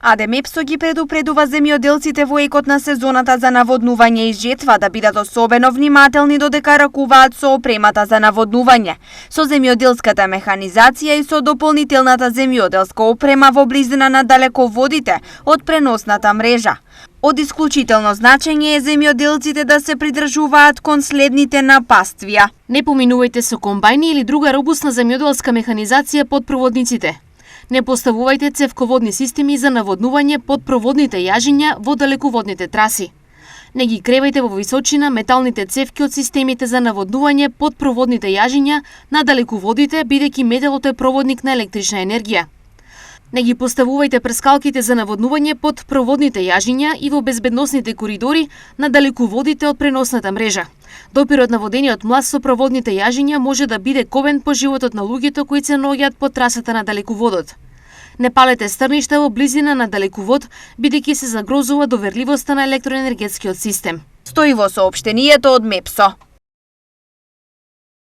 АДМЕПСО ги предупредува земјоделците во екот на сезоната за наводнување и жетва да бидат особено внимателни додека ракуваат со опремата за наводнување, со земјоделската механизација и со дополнителната земјоделска опрема во близина на далеководите од преносната мрежа. Од исклучително значење е земјоделците да се придржуваат кон следните напаствија. Не поминувајте со комбајни или друга робусна земјоделска механизација под проводниците. Не поставувајте цевководни системи за наводнување под проводните јажиња во далеководните траси. Не ги кревајте во височина металните цевки од системите за наводнување под проводните јажиња на далеководите, бидејќи металот е проводник на електрична енергија. Не ги поставувајте прескалките за наводнување под проводните јажиња и во безбедносните коридори на далеководите од преносната мрежа. Допирот на водениот млаз со проводните јажиња може да биде ковен по животот на луѓето кои се наоѓаат по трасата на далеководот. Не палете стрништа во близина на далековод, бидејќи се загрозува доверливоста на електроенергетскиот систем. Стои во соопштението од МЕПСО.